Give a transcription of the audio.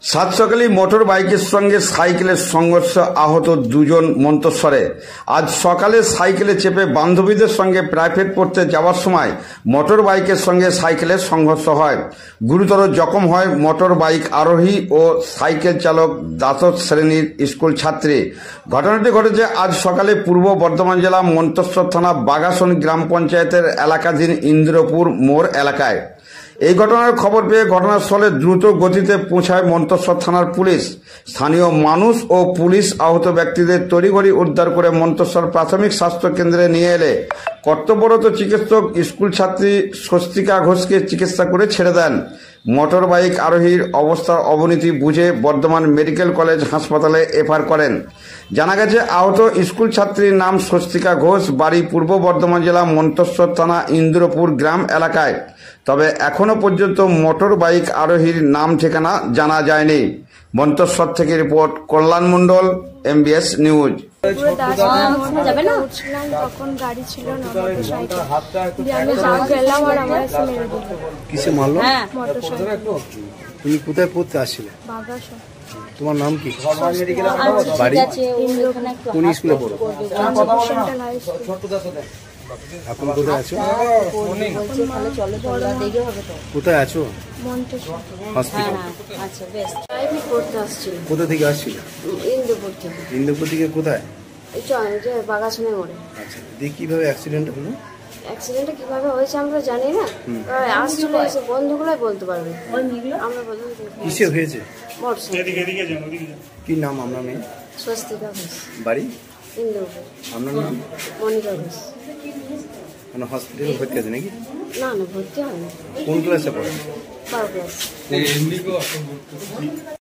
সাত সকালে মোটর বাইকের সঙ্গে সাইকেলের সংঘর্ষ, আহত দুজন মন্তেশ্বরে। আজ সকালে সাইকেলে চেপে বান্ধবীদের সঙ্গে প্রাইভেট পড়তে যাওয়ার সময় মোটর বাইকের সঙ্গে সাইকেলের সংঘর্ষ হয়। গুরুতর জখম হয় মোটর বাইক আরোহী ও সাইকেল চালক দ্বাদশ শ্রেণীর স্কুল ছাত্রী। ঘটনাটি ঘটেছে আজ সকালে পূর্ব বর্ধমান জেলা মন্তেশ্বর থানা বাগাসন গ্রাম পঞ্চায়েতের এলাকাধীন ইন্দ্রপুর মোড় এলাকায়। এই ঘটনার খবর পেয়ে ঘটনাস্থলে দ্রুত গতিতে পৌঁছায় মন্তেশ্বর থানার পুলিশ। স্থানীয় মানুষ ও পুলিশ আহত ব্যক্তিদের তড়িঘড়ি উদ্ধার করে মন্তেশ্বর প্রাথমিক স্বাস্থ্য কেন্দ্রে নিয়ে এলে কর্তব্যরত চিকিৎসক স্কুল ছাত্রী স্বস্তিকা ঘোষকে চিকিৎসা করে ছেড়ে দেন। মোটর বাইক আরোহীর অবস্থার অবনতি বুঝে বর্ধমান মেডিকেল কলেজ হাসপাতালে রেফার করেন। জানা গেছে আহত স্কুল ছাত্রীর নাম স্বস্তিকা ঘোষ, বাড়ি পূর্ব বর্ধমান জেলা মন্তেশ্বর থানা ইন্দ্রপুর গ্রাম এলাকায়। তবে এখনো পর্যন্ত মোটর বাইক আরোহীর নাম ঠিকানা জানা যায়নি। মন্তেশ্বর থেকে রিপোর্ট কল্যাণ মণ্ডল, MBS নিউজ। তখন গাড়ি ছিল না, মোটরসাইকেল আমি গেলাম আর আমার এসে মেরে দিল। কিসে মারলো? মোটরসাইকেল। তুমি কোথায় পড়তে আসছিলে? বাগাসন। তোমার নাম কি? বাড়ি কোন স্কুলে পড়ো? এখন কোথায় আছো? কোথায় আছো? হসপিটাল। কোথা থেকে আসছিল? ইন্দ্রপুর থেকে। কোথায়? বাগাসনে মোড়ে। আচ্ছা, দিয়ে কিভাবে অ্যাক্সিডেন্ট হলো? অ্যাক্সিডেন্টটা কিভাবে হয়েছে আমরা জানি না, আসছিল এসে বন্ধুগুলোই বলতে পারবে। আমরা কিসে হয়েছে? মোটরসাইকেল। কি নাম আপনার মেয়ে? স্বস্তিকা ঘোষ, বাড়ি ইন্দ্রপুর। আপনার নাম? মনিকা ঘোষ। মানে হসপিটালে ভর্তি আছে নাকি? না না, ভর্তি হয়নি। কোন ক্লাসে পড়ে? 12 ক্লাস।